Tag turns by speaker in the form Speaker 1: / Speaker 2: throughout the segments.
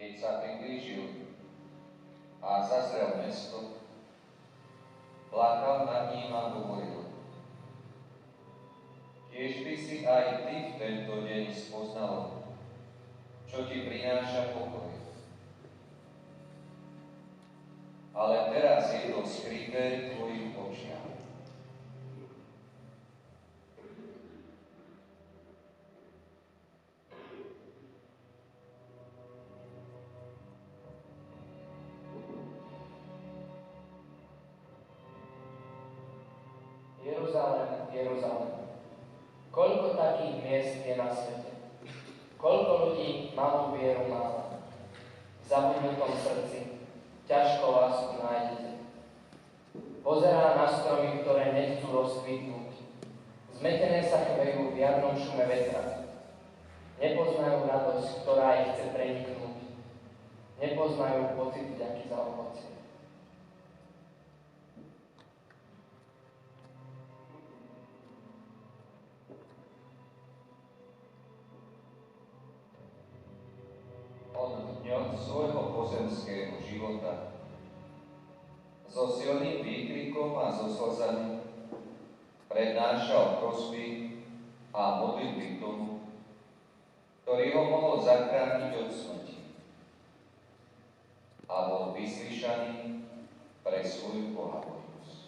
Speaker 1: keď sa priblížil a zazrel mesto, plakal nad ním a hovoril: Kiež by si aj ty v tento deň spoznal, čo ti prináša pokoj. Ale teraz je to skryté v tvojich očiach.
Speaker 2: Jeruzalém, Jeruzalém, koľko takých miest je na svete? Koľko ľudí malú vieru má? V zabudnutom srdci ťažko lásku nájdete. Pozerá na stromy, ktoré nechcú rozkvitnúť. Zmetené sa chvejú v jarnom šume vetra. Nepoznajú radosť, ktorá ich chce preniknúť. Nepoznajú pocit vďaky za ovocie.
Speaker 1: Od dňoch svojho pozemského života so silným výkrikom a so slzami prednášal prosby a modlitby tomu, ktorý ho mohol zachrániť od smrti, a bol vyslyšaný pre svoju bohabojnosť.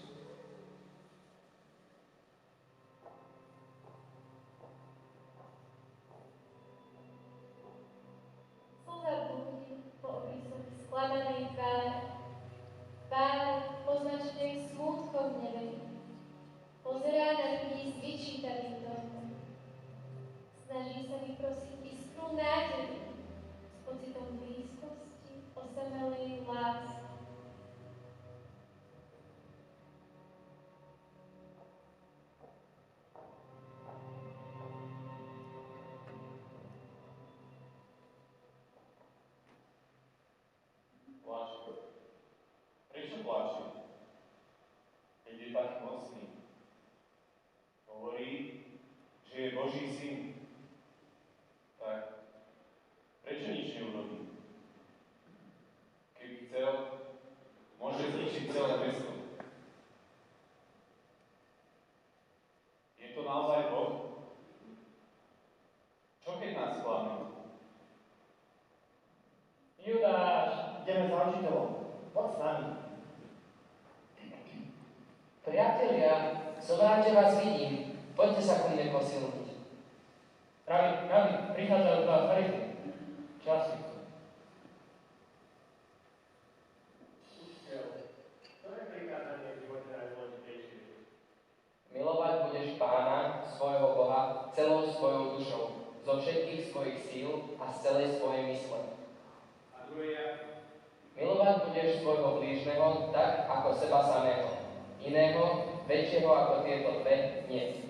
Speaker 3: Slza blúdi po obrisoch skladanej tváre poznačenej smútkom nevedy. Pozerá na ľudí s vyčítavým dojmom. Snaží sa vyprosiť iskru nádeje s pocitom blízkosti, osamelej lásky.
Speaker 4: Prečo pláče? Keď je tak mocný. Hovorí, že je Boží syn. Tak prečo nič neurobí? Keby chcel, môže zničiť celé mesto. Je to naozaj Boh? Čo keď nás sklame?
Speaker 2: Judáš, ideme za učiteľom. Poď s nami. Priatelia, som rád, že vás vidím. Poďte sa ku mne posilniť. Rabi, prichádzajú dva farify. Časy.
Speaker 5: Ktoré prikázanie v živote najdôležitejšie?
Speaker 2: Milovať budeš Pána, svojho Boha, celou svojou dušou, zo všetkých svojich síl a z celej svojej mysle.
Speaker 5: A druhé,
Speaker 2: Milovať budeš svojho blížneho tak, ako seba samého. Iného, väčšieho ako tieto dve, nie.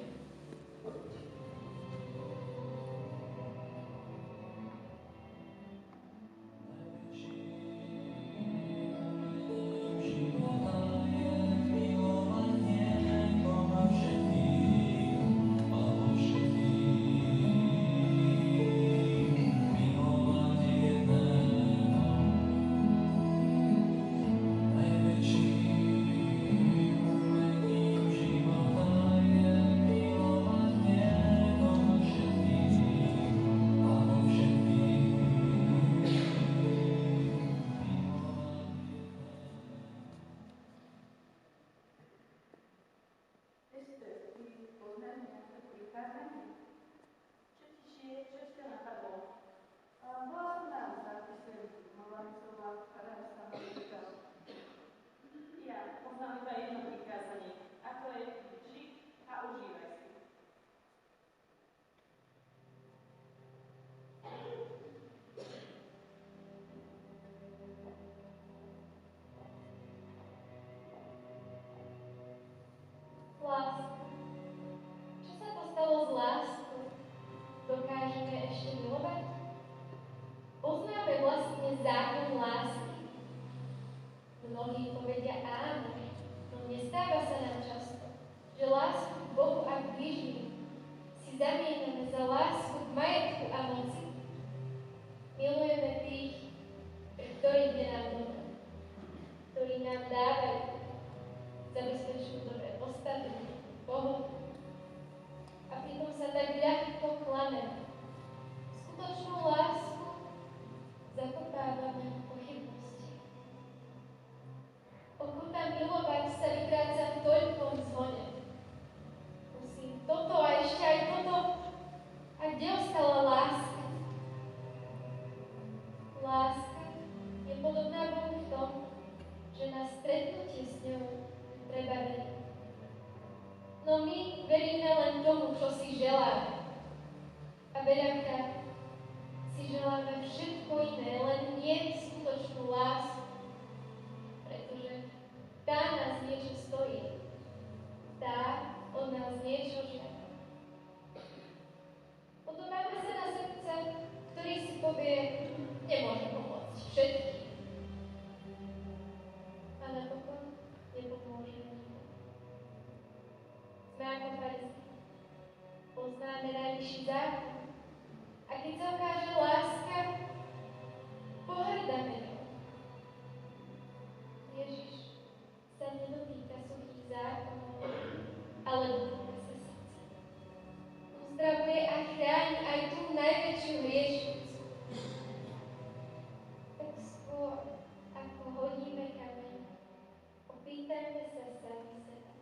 Speaker 6: Poznám iba jedno prikázanie, a to je ži a užívaj si.
Speaker 3: Láska. Čo sa to stalo s láskou? Dokážeme ešte milovať? Poznáme vlastne zákon lásky? Mnohí povedia áno, no nestáva sa nám často, že lásku k Bohu a k bližným si zamieňame za lásku k majetku a moci. Milujeme tých, dávajú, zabezpečujú dobré postavenie, pohodu. A pritom sa tak ľahko klameme. Skutočnú lásku zakopávame v pochybnosti. Ochota milovať sa vytráca v toľkom zvone. Musím toto a ešte aj toto. A kde ostala láska? Láska je podobná Bohu v tom, že na stretnutie s ňou treba veriť. No my veríme len tomu, čo si želáme. A veriaká si želáme všetko iné, len nie skutočnú lásku. Pretože tá nás niečo stojí. Tá od nás niečo žiada. Potom máme sa na srdce, ktorý si povie, nemôže pomôcť všetkým. A napokon nepomôže nikomu. Sme ako farizei. Poznáme najvyšší zákon. A keď sa ukáže láska, pohrdáme ňou. Ježiš sa nedotýka suchých zákonov, ale dotýka sa srdca. Uzdravuje a chráni aj tú najväčšiu hriešnicu. Tak skôr, ako hodíme kameň, opýtajme sa sami seba.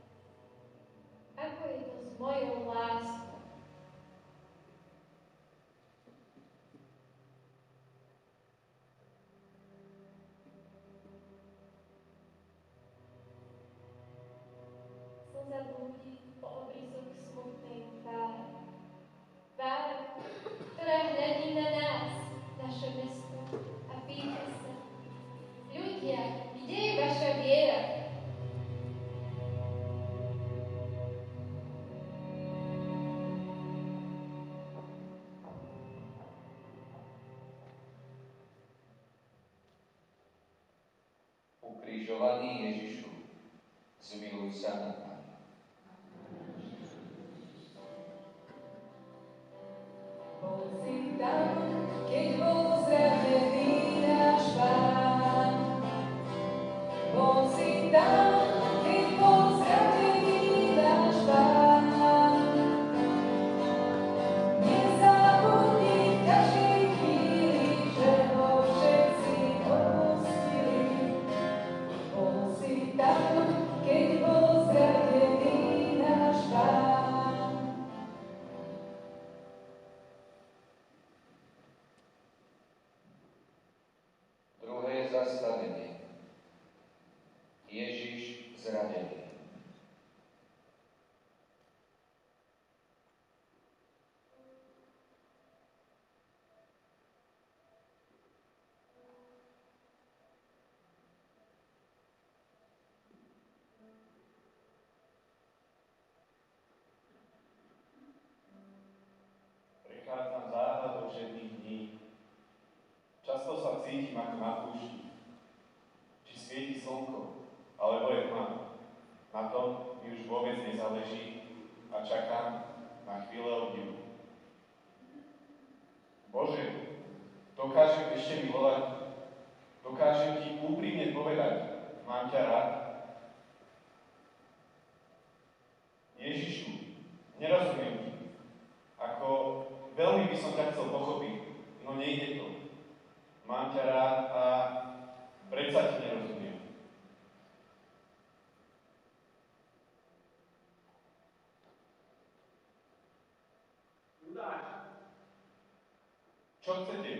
Speaker 3: Ako je to s mojou láskou? Slza blúdi po obrysoch smutnej tváre. Tváre, ktorá hľadí na nás, naše mesto, a pýta sa: ľudia, kde je vaša viera?
Speaker 1: Ukrižovaný Ježišu, zmiluj sa nad nami.
Speaker 7: Bol si tam, keď bol zradený náš Pán. Bol si tam, keď bol zradený náš Pán. Nezabudni v každej chvíli, že ho všetci opustili. Bol si tam, keď bol zradený náš Pán.
Speaker 1: Druhé zastavenie. Ježiš zradený.
Speaker 4: Prechádzam záhradou všetných dní. Často sa cítim ako na púšti. Či svieti slnko, alebo je tma. Na tom mi už vôbec nezáleží a čakám na chvíle obdivu. Bože, dokážem ešte milovať? Dokážem ti úprimne povedať, mám ťa rád? Ježišu, nerozumiem ti. Ako veľmi by som ťa chcel pochopiť, no nejde to. Mám ťa rád a predsa ti nerozumiem.
Speaker 5: Judáš,
Speaker 4: Čo chcete?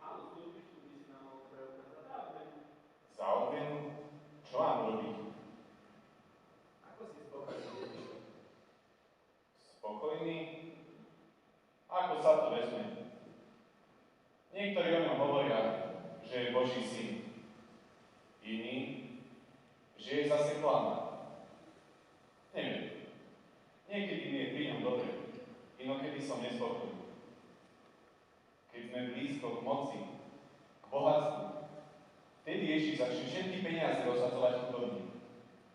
Speaker 5: áno, slúbiš tu, by si nám mohol preukázať za odmenu.
Speaker 4: Za odmenu? Čo mám robiť?
Speaker 5: Ako si spokojný, Ježišu?
Speaker 4: Spokojný? Ako sa to vezme? Niektorí o ňom hovoria, že je Boží syn. Iní, že je zase klama. Neviem. Niekedy mi je pri ňom dobre, inokedy som nespokojný. Keď sme blízko k moci, k bohatstvu, vtedy Ježiš začne všetky peniaze rozhadzovať chudobným.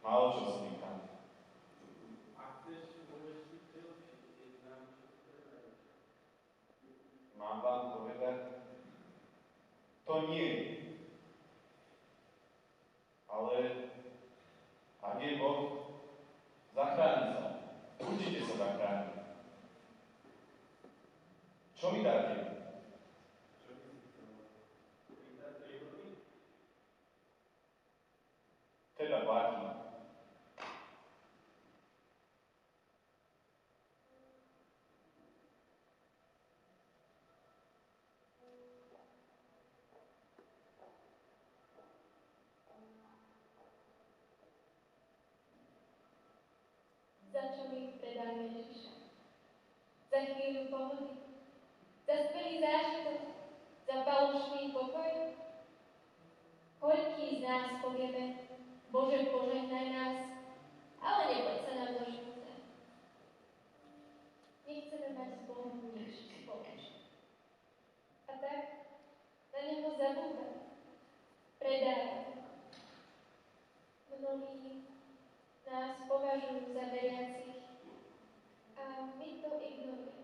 Speaker 4: Málo čo si nechám.
Speaker 5: Ak chceš, môžeš si prilepšiť, keď nám čo predajú.
Speaker 4: Mám vám povedať? To nie. Ale Čo mi dáte?
Speaker 5: Čo by si chcel? Pridať 3 hodiny?
Speaker 4: Teda platím.
Speaker 3: Za čo my ich predáme Ježiša? Za chvíľu pohody? Za skvelý zážitok? Za falošný pokoj? Koľký z nás povieme, Bože, požehnaj nás, ale nepoď sa nám do života. Nechceme mať s Bohom nič spoločné. A tak na Neho zabúdame, predávame. Mnohí nás považujú za veriacich a my to ignorujeme.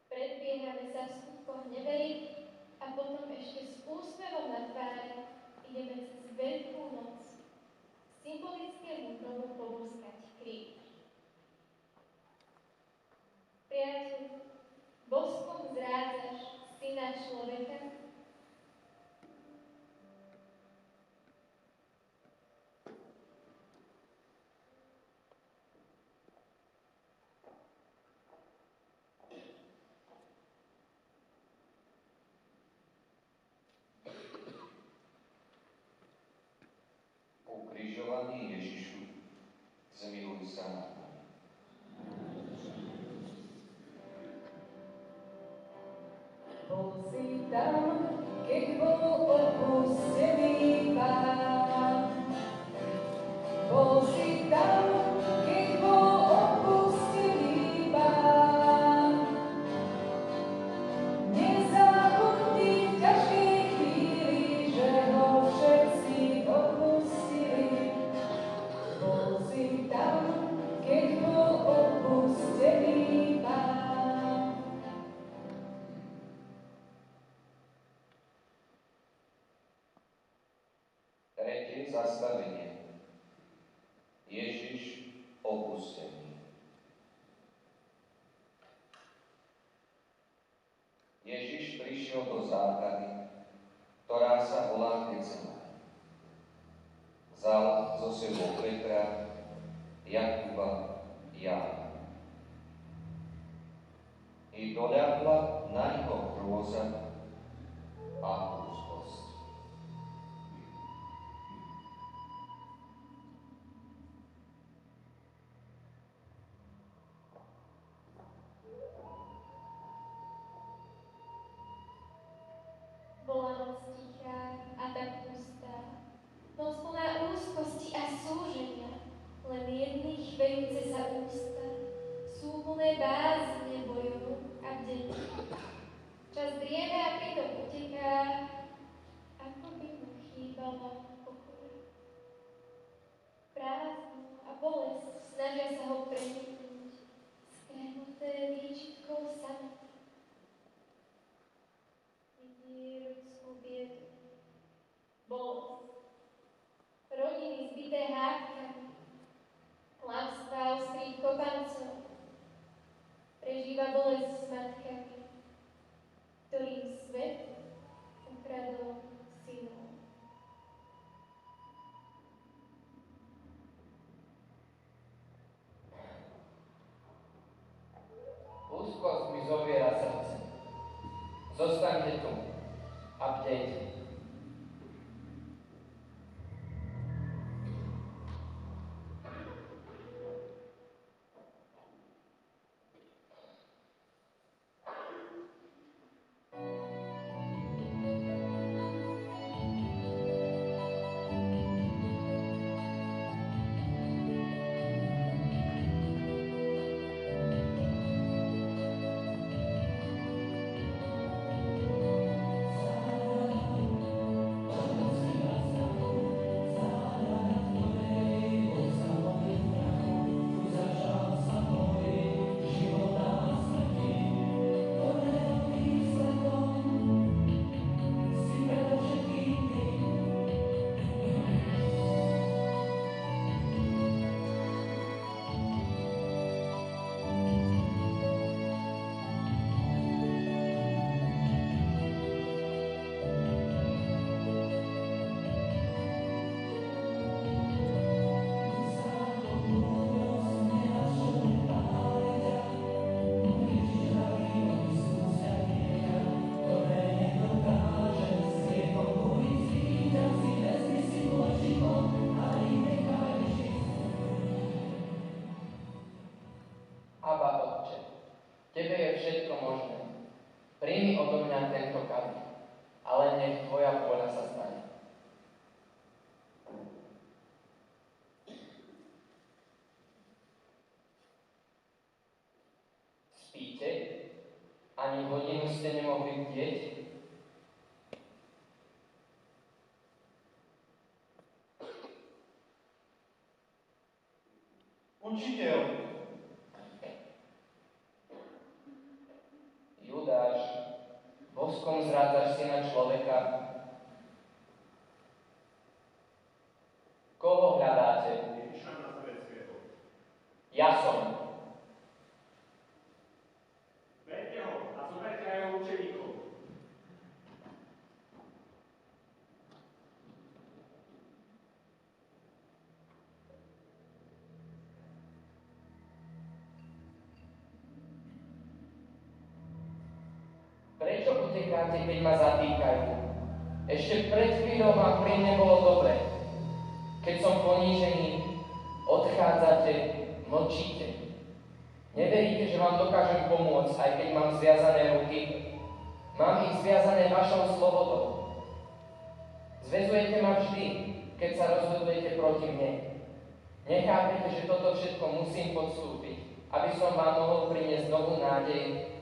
Speaker 3: Predbiehame sa v skutkoch neveriť a potom ešte s úsmevom na tvári ideme cez Veľkú noc symbolickému hrobu pobúskať kríž. Priateľ, boskom zrádzaš syna človeka?
Speaker 1: Ukrižovaný Ježišu, zmiluj sa nad nami.
Speaker 7: Bol si tam, keď bol opustený Pán. Bol si tam, keď bol opustený Pán. Nezabudni v ťažkej chvíli, že ho všetci opustili. Bol si tam, keď bol opustený Pán.
Speaker 1: Tretie zastavenie. Ježiš opustený. Ježiš prišiel do záhrady, ktorá sa volá Getsemáne. Vzal so sebou Petra, Jakuba, Jána. I doľahla na ňo hrôza a úzkosť.
Speaker 3: Bola noc tichá a tak pustá, noc plná úzkosti a súženia, len jedných chvejúce sa ústa, sú plné bázne bojov a bdení. Čas drieme a pritom uteká, ako by mu chýbala pokoja. Prázdno a bolesť snažia sa ho preniknúť, skrenuté výčitkou samoty. Vidí ľudskú biedu, bolesť, rodiny zbité hádkami, klamstvá ostrých kopancov. Prežíva bolesť s matkami, ktorým svet ukradol synov.
Speaker 2: Úzkosť mi zoviera srdce. Zostaňte tu a bdejte.
Speaker 7: Za
Speaker 2: Tebe je všetko možné. Príjmi odo mňa tento kalich, ale nech tvoja vôľa sa stane. Spíte? Ani hodinu ste nemohli bdieť?
Speaker 4: Učiteľ,
Speaker 2: Judáš, voskom zrádzaš syna človeka. Koho hľadáte?
Speaker 5: Ježiša Nazareckého.
Speaker 2: Ja som.
Speaker 5: Berte ho a zoberte aj jeho učeníkov.
Speaker 2: Prečo utekáte, keď ma zatýkajú? Ešte pred chvíľou vám pri mne bolo dobre. Keď som ponížený, odchádzate, mlčíte. Neveríte, že vám dokážem pomôcť, aj keď mám zviazané ruky? Mám ich zviazané vašou slobodou. Zväzujete ma vždy, keď sa rozhodujete proti mne. Nechápete, že toto všetko musím podstúpiť, aby som vám mohol priniesť novú nádej.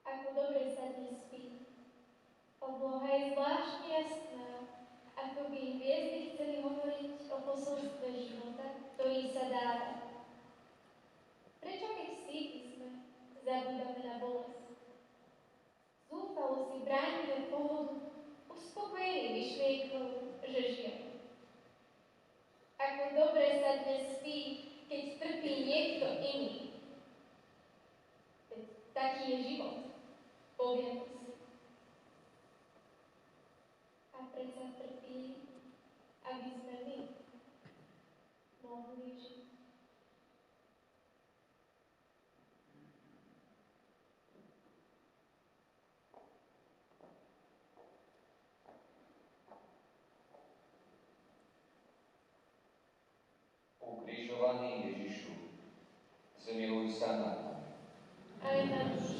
Speaker 3: Ako dobre sa dnes spí. Obloha je zvláštne jasná, ako by hviezdy chceli hovoriť o posolstve života, ktorý sa dáva. Prečo keď síti sme, zabúdame na bolesť? Zúfalo si bránime pohodu, uspokojení myšlienkou, že žijeme. Ako dobre sa dnes spí, keď trpí niekto iný. Veď taký je život. Povieme si. A predsa trpí, aby sme my mohli žiť.
Speaker 1: Ukrižovaný Ježišu, zmiluj sa nad nami.
Speaker 3: Aj na dušu.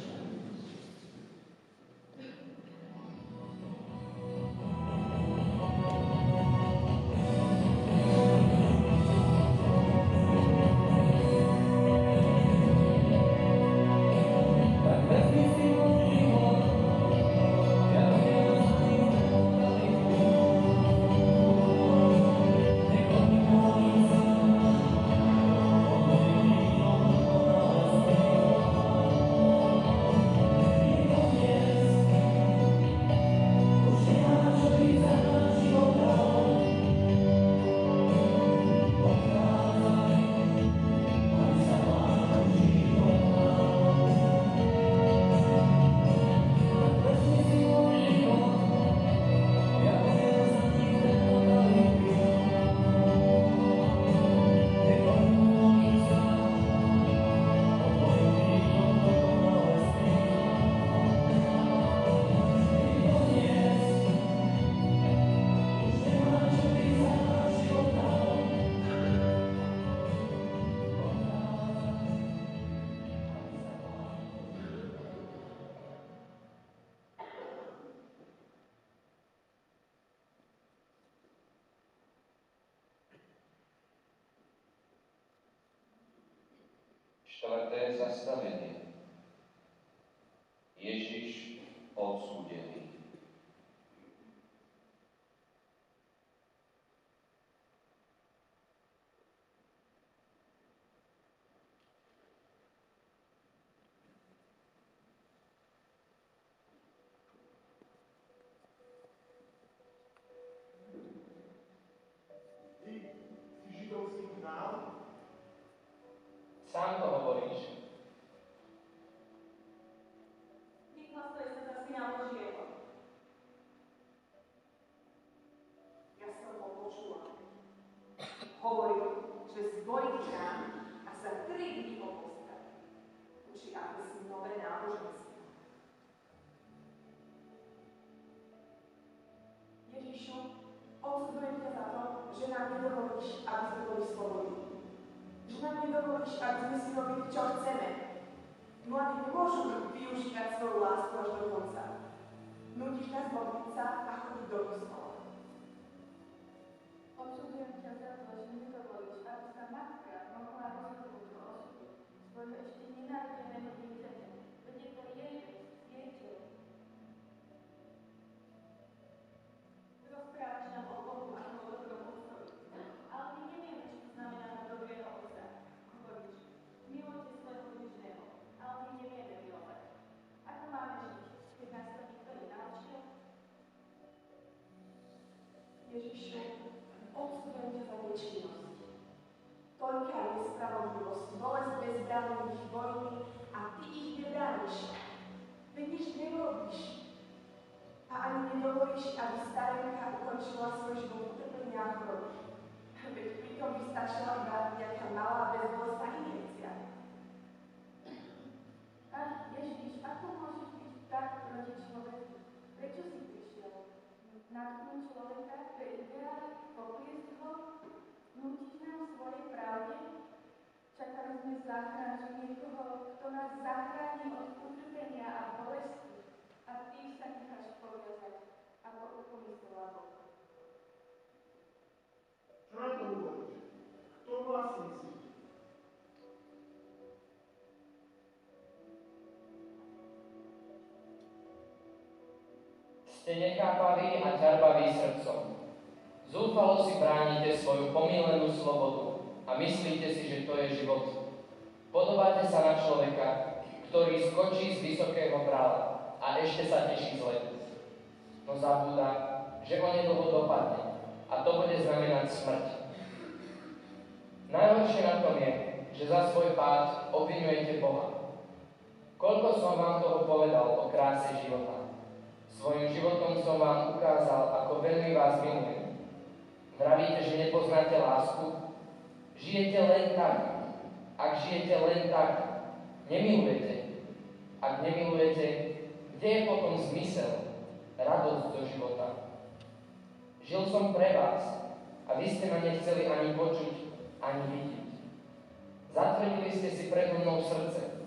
Speaker 1: Štvrté zastavenie. Ježiš odsúdený.
Speaker 5: Ty si židovský král?
Speaker 2: Sám to hovoríš.
Speaker 6: Vyklasuje sa za syna Božieho. Ja som ho počula. Hovoril, že zborí chrám a
Speaker 8: sa 3 dní opostaví. Učí akési nové náboženstvo. Ježišu, odsudzujem ťa za to, že nám nedovolíš, aby sme boli slobodní. Že nám nedovolíš, aby sme si robili, čo chceme. Mladí nemôžu využívať svoju lásku až do konca. Nutíš nás modliť sa a chodiť do kostola.
Speaker 6: Odsudzujem ťa za to, že nedovolíš, aby sa matka mohla rozhodnúť o osude svojho ešte nenarodeného dieťaťa. Veď je to jej vec, jej telo.
Speaker 8: Rozprávaš nám o Bohu ako o dobrom otcovi. Ale my nevieme, čo to znamená na dobrého otca. Hovoríš, milujte svojho bližného, ale my nevieme milovať. Ako máme žiť, keď nás to nikto nenaučil? Ježišu, odsudzujem ťa za nečinnosť. Toľká nespravodlivosť, bolesť bezbranných vojny a ty ich nebrániš. Veď nič nerobíš. A ani nedovolíš, aby starenka ukončila svoj život utrpenia a choroby. Veď pritom by stačila iba nejaká malá bezbolestná injekcia.
Speaker 6: Ach, Ježiš, ako môžeš byť tak proti človeku? Prečo si prišiel? Natknúť človeka, ideály, popliesť ho? Nútiť nám svojej pravde? Čakali sme záchrancu niekoho, kto nás zachráni od utrpenia a bolesti. A ty sa necháš poviazať, ako pomyslela Boh.
Speaker 5: Čo na to hovoríš? Kto vlastne si?
Speaker 2: Ste nechápaví a ťarbaví srdcom. Zúfalo si bránite svoju pomílenú slobodu a myslíte si, že to je život. Podobáte sa na človeka, ktorý skočí z vysokého brala a ešte sa teší z letu. No zabúda, že onedlho dopadne a to bude znamenať smrť. Najhoršie na tom je, že za svoj pád obvinujete Boha. Koľko som vám toho povedal o kráse života. Svojím životom som vám ukázal, ako veľmi vás milujem. Vravíte, že nepoznáte lásku? Žijete len tak. Ak žijete len tak, nemilujete. Ak nemilujete, kde je potom zmysel, radosť do života? Žil som pre vás a vy ste ma nechceli ani počuť, ani vidieť. Zatvrdili ste si predo mnou srdce.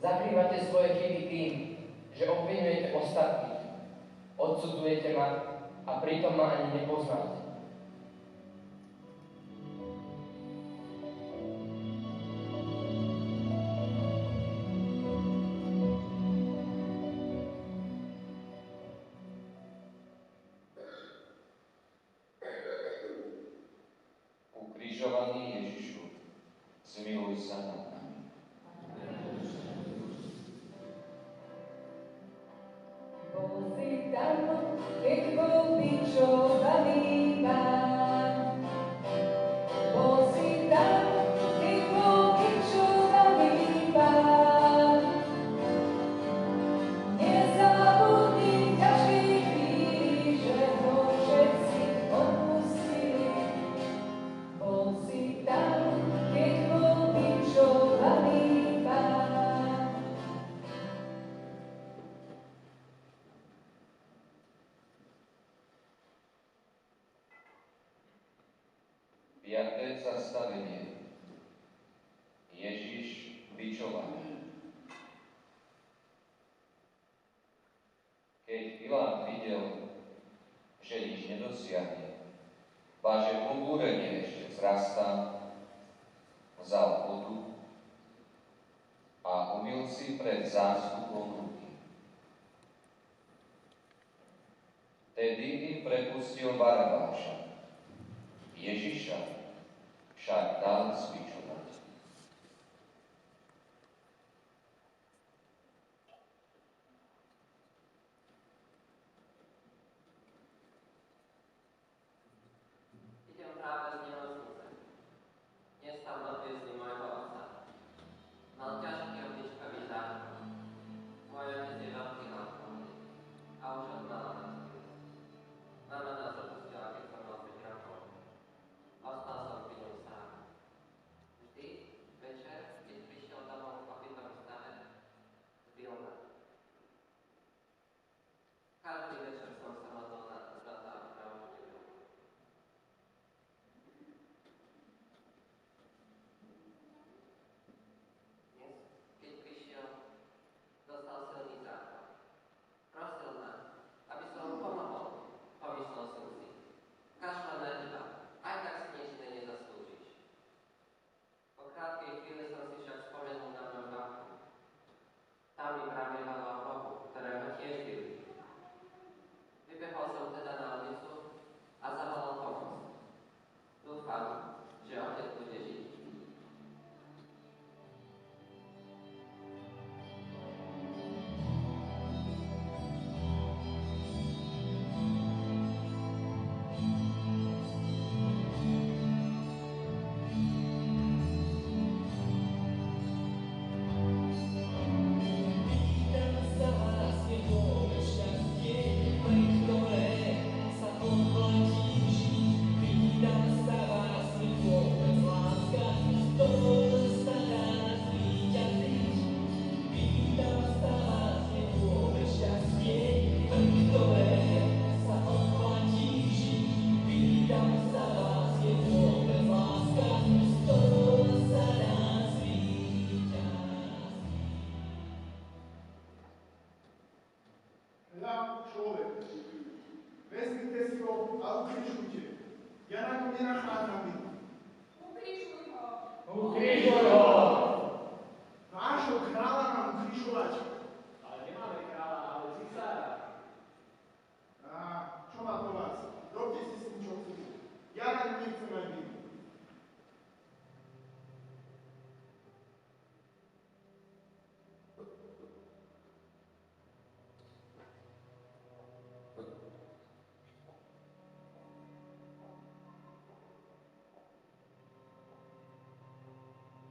Speaker 2: Zakrývate svoje chyby tým, že obvinujete ostatných. Odsudzujete ma a pritom ma ani nepoznáte.
Speaker 1: Ukrižovaný Ježišu, zmiluj sa nad nami.
Speaker 7: Bol si tam, keď bol bičovaný Pán. Bol si tam, keď bol bičovaný Pán. Nezabudni v každej chvíli, že ho všetci odpustili. Bol si tam, keď bol bičovaný Pán.
Speaker 1: Piaté zastavenie. Ježiš bičovaný. Keď Pilát videl, že nič nedosiahne, ba že pobúrenie ešte vzrastá, vzal vodu a umyl si pred zástupom ruky. Tedy im prepustil Barabáša. Ježiša však dal zbičovať.
Speaker 9: Idem práve z nemocnice. Dnes tam odviezli môjho otca. Mal ťažký obličkový záchvat. Môj otec je veľký alkoholik a už od mala naspil. Mama nás opustila, keď som mal 5 rokov. Ostal som pri ňom sám. Vždy,
Speaker 2: Ukrižuj ho!
Speaker 10: Vášho kráľa mám ukrižovať.
Speaker 5: Ale nemáme kráľa, ale cisára.
Speaker 10: Á, čo má po vás? Robte si s tým, čo chcete. Ja naň nechcem aj vinu.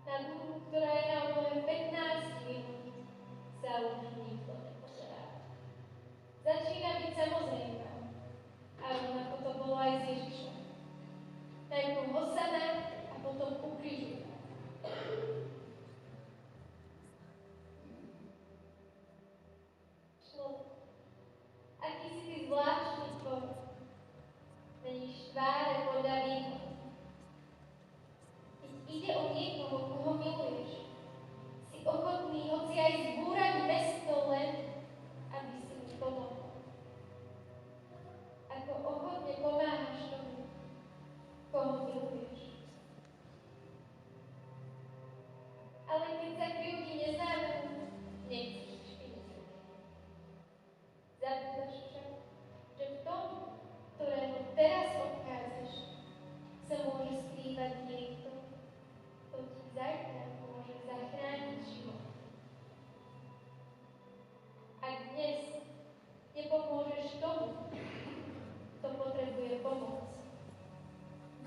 Speaker 3: Na duchu, ktorá je na oblohe 15 minút, sa už nikto nepozerá. Začína byť samozrejmá, a rovnako to bolo aj s Ježišom. Najprv ho sadá a potom ukrižuje. Človek, aký si ty zvláštny tvor, meníš tváre podľa výhod. Ide o niekoho, koho miluješ. Si ochotný hoci aj zbúrať mesto len, aby si mu pomohol. Ako ochotne pomáhaš tomu, koho miluješ. Ale keď sa krivdí neznámemu, nechceš viniť. Zabúdaš však, že v tom, ktorého teraz obchádzaš, sa môže skrývať niekto, to ti zajtra môže zachrániť život. Ak dnes nepomôžeš tomu, kto potrebuje pomoc,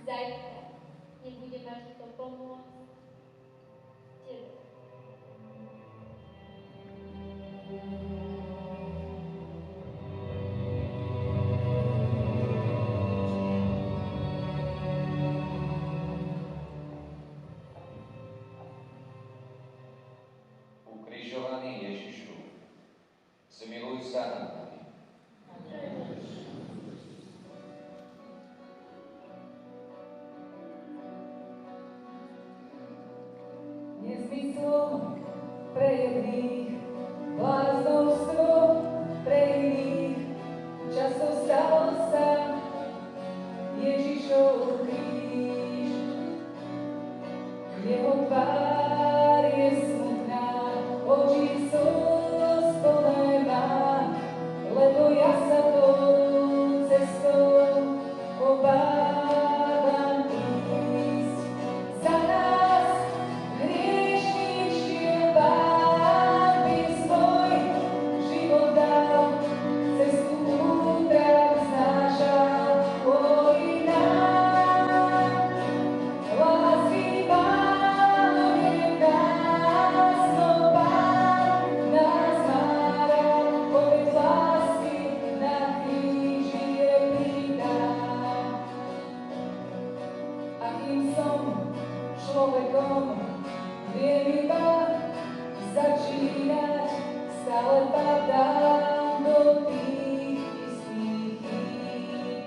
Speaker 3: zajtra nebude mať kto pomôcť tebe.
Speaker 1: Ukrižovaný Ježišu, zmiluj sa nad nami.
Speaker 7: Nezmyslom pre jedných, bláznovstvo pre iných, často stalo sa Ježišov kríž. Jeho tvár je smutná, oči slz plné má, lebo ja sa tou cestou obávam ísť. Za nás hriešných šiel Pán, by svoj život dal, cestu útrap znášal kvôli nám. Lásky Pán je v nás, no Pán nás má rád, povedz lásky na kríži je pribitá. Akým som človekom, viem iba začínať, stále padám do tých istých chýb.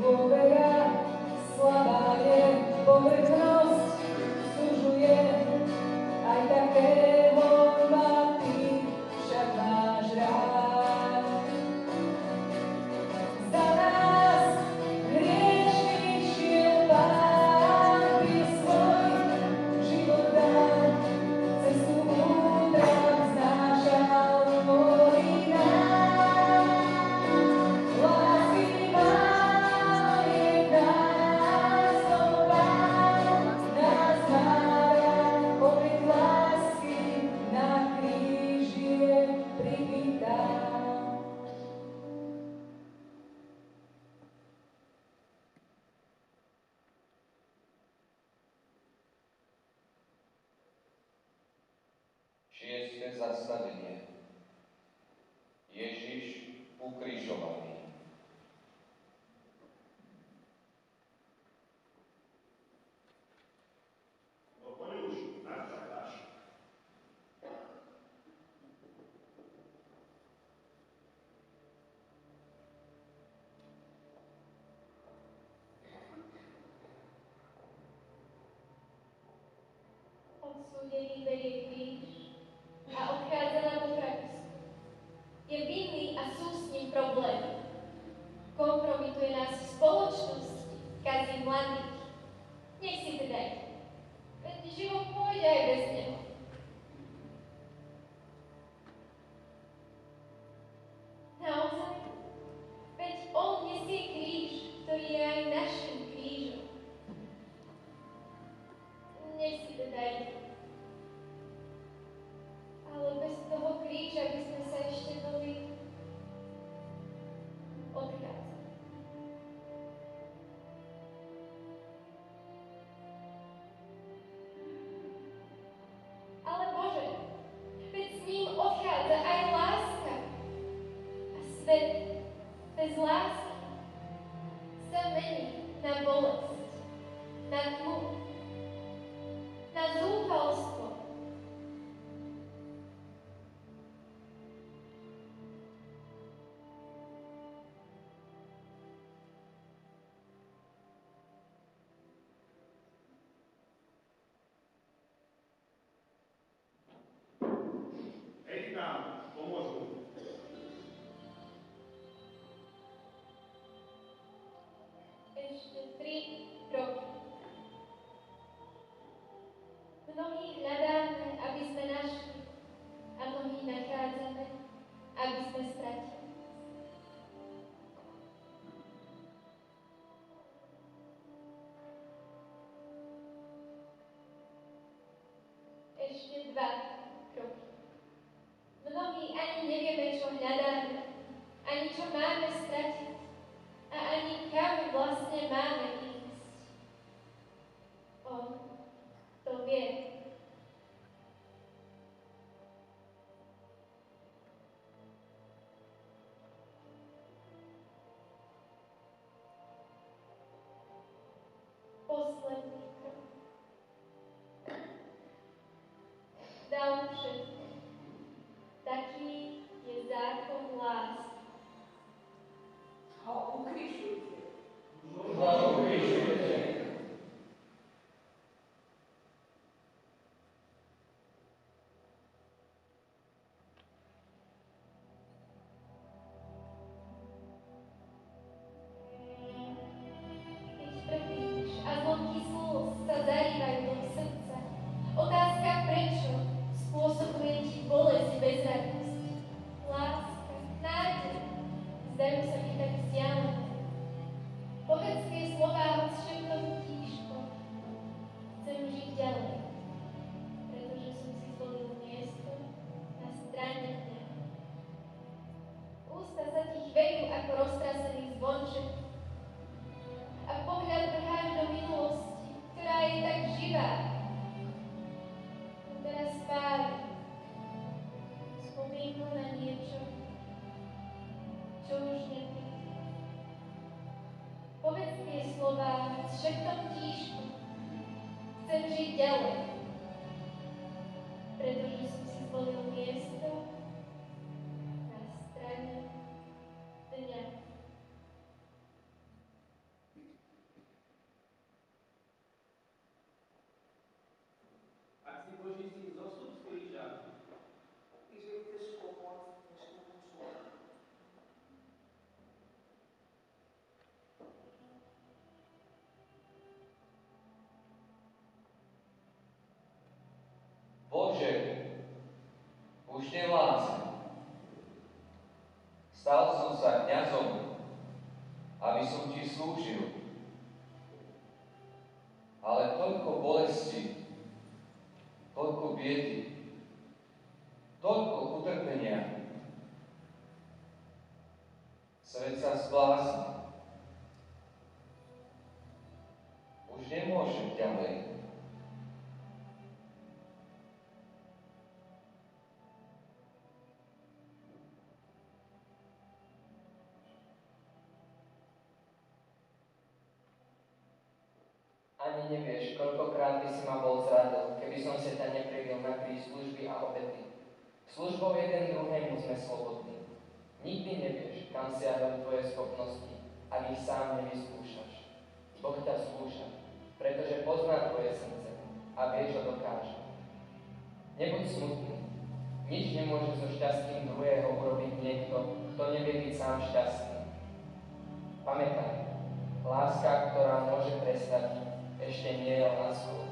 Speaker 7: Dôvera slabá je, povrchnosť súžuje, aj takého ma ty však máš rád. Za nás hriešných šiel Pán, by svoj život dal, cestu útrap znášal kvôli nám. Lásky Pán je v nás, no Pán nás má rád, obet lásky na kríži je pribitá.
Speaker 1: Šieste zastavenie. Ježiš ukrižovaný.
Speaker 10: No poď už, načakaš.
Speaker 3: Odsúdený berie kríž a odchádza na popravisko. Je vinný a sú s ním problémy. Kompromituje nás v spoločnosti, kazí mladých. Nech si daj. Ale bez toho kríža by sme sa ešte boli odchádzali. Ale Bože, veď s ním odchádza aj láska. A svet bez lásky sa mení na bolesť, na tmu, na zúfalstvo.
Speaker 10: Hej nám, pomôžu.
Speaker 3: Ešte 3 roky. Mnohých hľadáme, aby sme našli, a mnohých nachádzame, aby sme stratili. Ešte 2 roky. Mnohí ani nevieme, čo hľadáme, ani čo máme stratiť a ani kam vlastne máme ísť. On to vie. Posledný krok. Dal všetko. Taký je zákon lásky.
Speaker 8: Ho ukrižujte.
Speaker 3: Keď trpíš a zlomky slz sa zarývajú do srdca, otázka prečo spôsobuje ti bolesť bez radosti. Láska, nádej, zdajú sa mi tak vzdialené. Povedz tie slová s šeptom tížko. Chcem žiť ďalej, pretože som si zvolil miesto na strane dňa. Ústa sa ti chvejú ako roztrasený zvonček a pohľad vrháš do minulosti, ktorá je tak živá. No teraz spáli spomienku na niečo, čo už nepríde. Povedz tie slová s šeptom tížko. Chcem žiť ďalej, pretože som si zvolil miesto na strane dňa.
Speaker 5: Ak si Boží syn, zostup z kríža.
Speaker 8: Ty, že chceš pomôcť dnešnému človeku.
Speaker 1: Bože, už nevládzem. Stal som sa kňazom, aby som ti slúžil. Ale toľko bolesti, toľko biedy, toľko utrpenia. Svet sa zblázni. Už nemôžem ďalej.
Speaker 2: Ani nevieš, koľkokrát by si ma bol zradil, keby som sa ťa neprivil na kríž služby a obety. Službou jeden druhému sme slobodní. Nikdy nevieš, kam siahnu tvoje schopnosti, ak ich sám nevyskúšaš. Boh ťa skúša, pretože pozná tvoje srdce a vie, čo dokáže. Nebuď smutný. Nič nemôže so šťastím druhého urobiť niekto, kto nevie byť sám šťastný. Pamätaj, láska, ktorá môže prestať, ešte nie je láskou.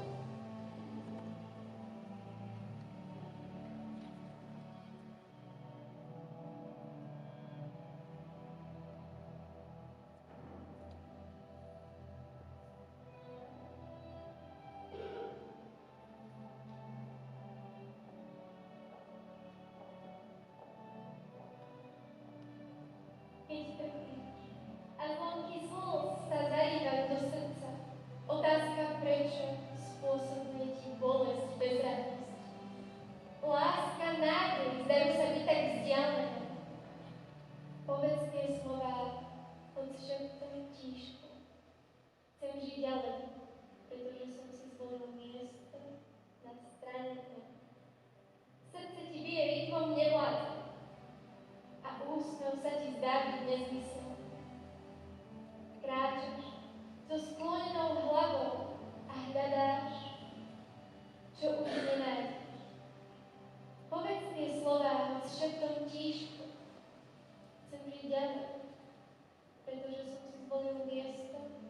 Speaker 3: čo už nenájdeš. Povedz tie slová s šeptom tížko. Chcem žiť ďalej, pretože som si zvolil miesto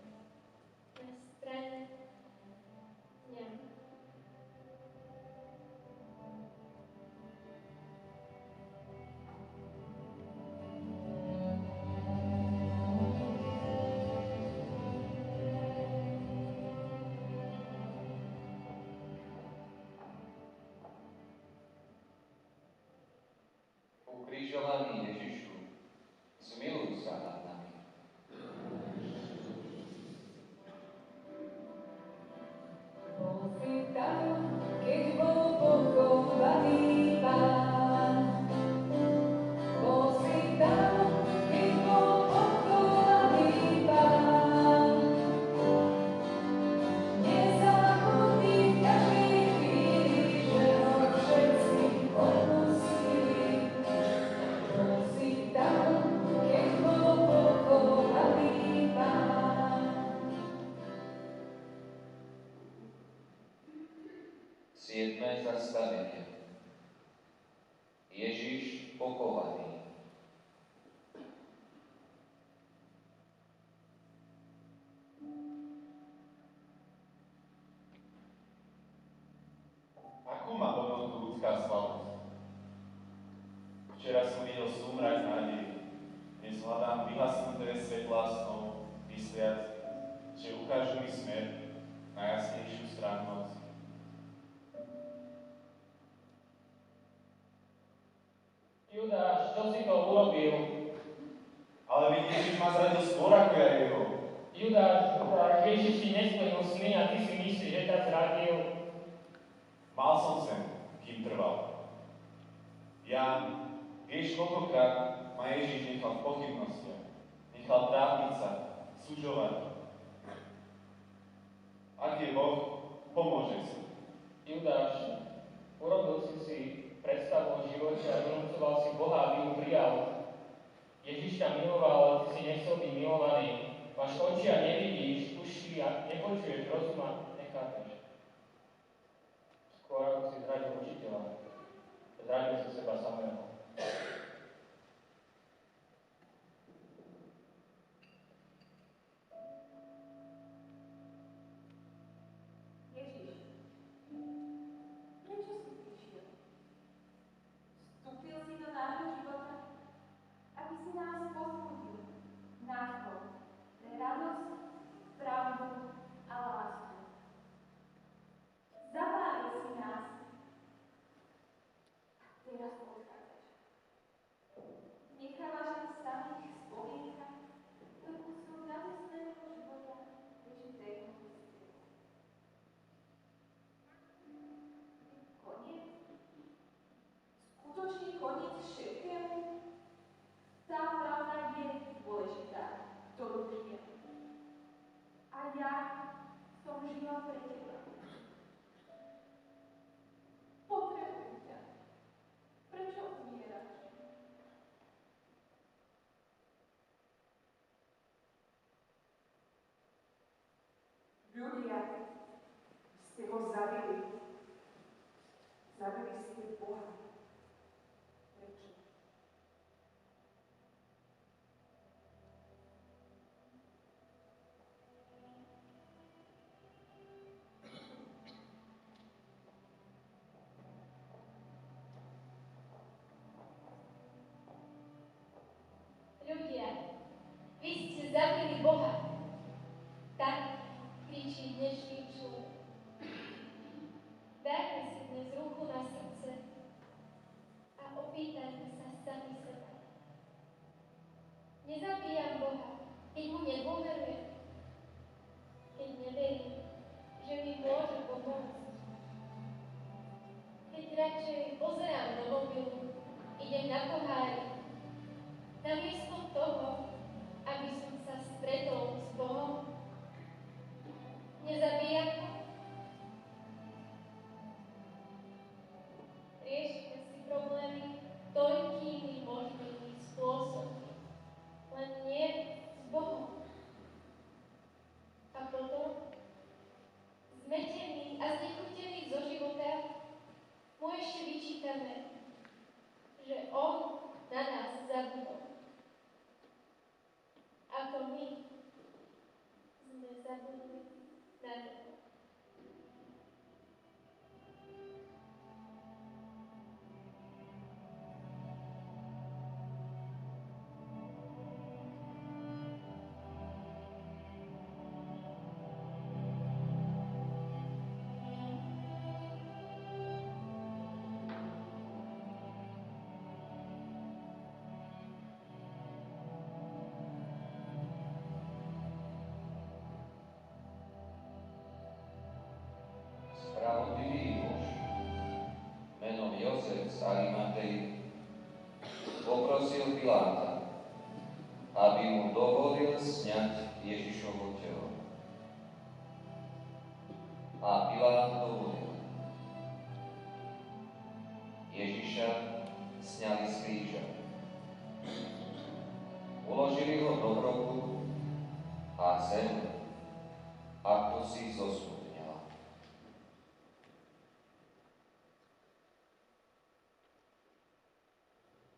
Speaker 3: na strane dňa.
Speaker 1: Ukrižovaný Ježišu, zmiluj sa nad nami.
Speaker 7: Bol si tam, keď bol pochovaný Pán. Bol si tam, keď bol pochovaný Pán. Nezabudni v každej chvíli, že ho všetci opustili. Bol si tam, keď bol pochovaný Pán.
Speaker 1: Siedme zastavenie. Ježiš pochovaný.
Speaker 4: Akú má hodnotu ľudská slavnosť? Včera som videl súmrať nádeji. Dnes hľadám vyhasnuté svetlá snov, mysliac, že ukážu mi smer na jasnejšiu stranu noci.
Speaker 2: Judáš, čo si to urobil?
Speaker 4: Ale veď Ježiš ma zradil skôr ako ja jeho.
Speaker 2: Judáš, Ježiš ti nesplnil sny a ty si myslíš, že ťa zradil.
Speaker 4: Mal som sem, kým trval. Ján, vieš, koľkokrát ma Ježiš nechal v pochybnostiach. Nechal trápiť sa, sužovať. Ak je Boh, pomôže si.
Speaker 2: Judáš, urobil si predstavu o živote a vynúcoval si Boha, aby ju prijal. Ježiš ťa miloval, ale ty si nechcel byť milovaný. Máš oči a nevidíš, uši a nepočuješ, rozum a nechápeš. Skôr ako si zradil učiteľa, zradil si seba samého.
Speaker 6: Ježiš, prečo si prišiel? Vstúpil si do nášho života, aby si nás povzbudil, nádchol pre radosť, pravdu a lásku. Zapálil si nás. Teraz odchádzaš. Nechávaš nás samých spomienkach do kusov radostného života prežitého Kristus. Koniec? Skutočný koniec všetkému? Tá pravda je dôležitá, ktorú žijem. A ja som žila pre teba. Potrebujem ťa. Prečo umieraš? Ľudia, ste ho zabili. Zabili ste Boha. Prečo?
Speaker 3: Ľudia, vy ste zabili Boha. Tak kričí dnešný človek. Dajme si dnes ruku na srdce a opýtajme sa sami seba. Nezabíjam Boha, keď mu nedôverujem, keď neverím, že mi môže pomôcť. Keď radšej pozerám do mobilu, idem na pohári, namiesto toho, aby som sa stretol s Bohom. Nezabíjam ho. Riešime si problémy toľkými možnými spôsobmi, len nie s Bohom. A potom, zmetení a znechutení zo života, vyčítané, že on na nás zabudol. Ako my sme zabudli na neho.
Speaker 1: Spravodlivý muž, menom Jozef z Arimatej, poprosil Piláta, aby mu dovolil sňať Ježišovo telo. A Pilát dovolil. Ježiša sňali z kríža. Uložili ho do hrobu a zem ako si zosmutnila.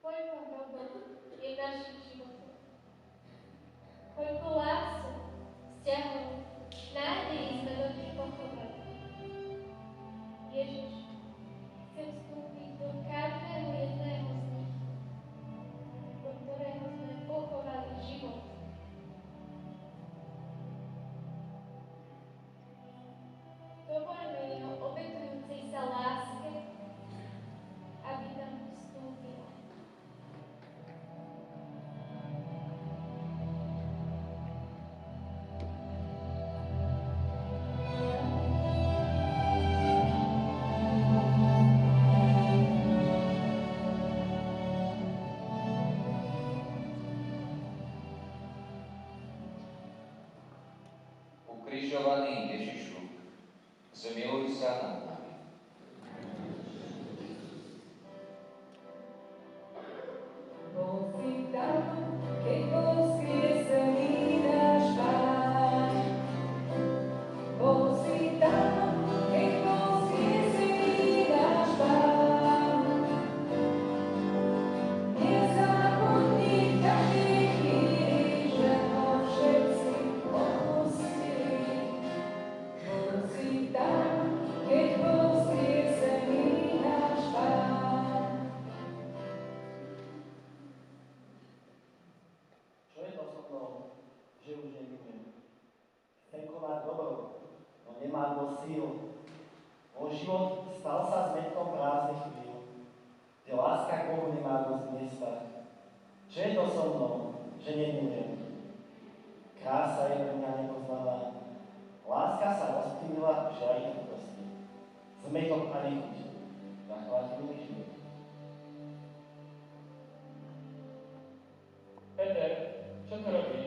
Speaker 3: Koľko dobrú je v našich životoch. Koľko lásku, vzťahov, nádejí sme do nich pochovali. Ježiš, chcem vstúpiť do každého jedného z nich, do ktorého sme pochovali život. Dovoľme jeho obetujúcej sa láske, aby tam vstúpila.
Speaker 1: Ukrižovaný Ježišu, zmiluj sa nad nami.
Speaker 7: Bol si tam, keď bol skriesený náš Pán. Bol si tam, keď bol skriesený náš Pán. Nezabudni v každej chvíli, že ho všetci opustili. Bol si tam, keď bol skriesený náš Pán.
Speaker 11: Čo je to so mnou, že už nevidím? Chcem konať dobro, no nemám dosť síl. Môj život stal sa zmetkom prázdnych chvíľ, kde láska k Bohu nemá dosť miesta. Čo je to so mnou, že nemilujem? Krása je pre mňa nepoznaná. Láska sa rozptýlila v žiari chutnosti. Zmetok a nechuť. Zachvátilý život.
Speaker 2: Peter, čo tu robíš?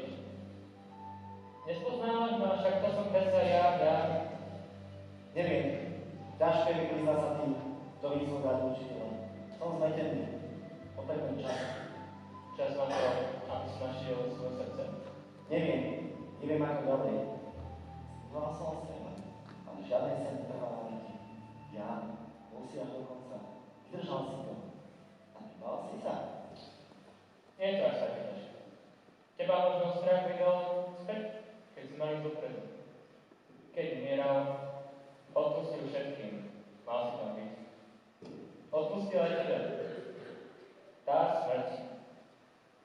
Speaker 2: Nespoznávaš ma, však to som predsa ja.
Speaker 11: Neviem, ťažké mi priznať sa tým, ktorý som rád učiteľa. Som zmetený. Potrebujem čas.
Speaker 2: Čas na to, aby si našiel svoje srdce.
Speaker 11: Neviem ako dobre. Zval som seba, ale žiadne sen netrval na niti. Ja, bol si až do konca. Vydržal si to. A nebal si sa.
Speaker 2: Nie je to až také ťažké. Teba možno strach vydal späť, keď si mal ísť dopredu. Keď umieral, odpustil všetkým, mal si tam byť. Odpustil aj tebe. Tá smrť.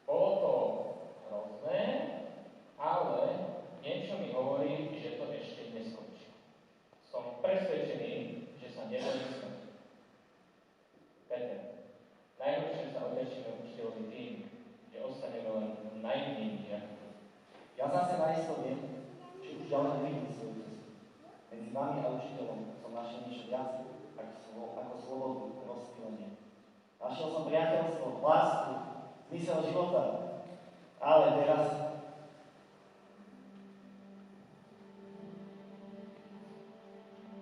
Speaker 2: Bolo to hrozné, ale niečo mi hovorí, že to ešte neskončí. Som presvedčený, že sa nebojím smrti. Peter, najhoršie sa odrečíme učiteľovi tým, že ostaneme len najmenej žiakom.
Speaker 11: Ja zase naisto viem, že už ďalej nevidím svoju cestu. Medzi vami a učiteľom som našiel niečo viac ako slobodu, rozptýlenie. Našiel som priateľstvo, lásku, zmysel života. Ale teraz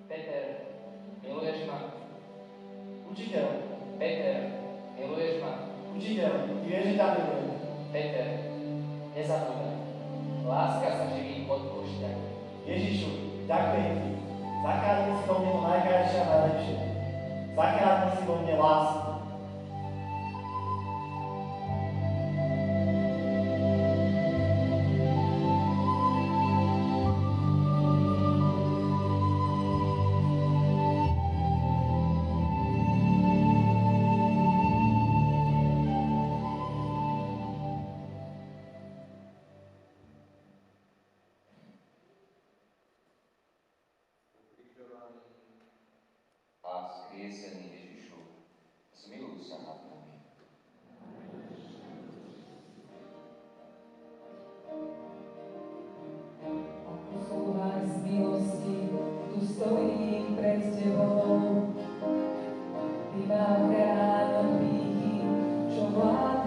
Speaker 2: Peter, miluješ ma?
Speaker 11: učiteľ,
Speaker 2: Peter, miluješ ma?
Speaker 11: učiteľ, ty vieš, že tam milujem.
Speaker 2: Peter, nezabúdaj. Láska sa živí odpúšťaním.
Speaker 11: Ježišu, ďakujem ti. Zachránil si do mňa to najkrajšie a najlepšie. Zachráň si vo mne lásku.
Speaker 1: A vzkriesený Ježišu, zmiluj sa nad nami.
Speaker 7: Ako súhaj z milosti, tu stojím pred Tebou. Ty ma chráň od hriechy, čo vládnu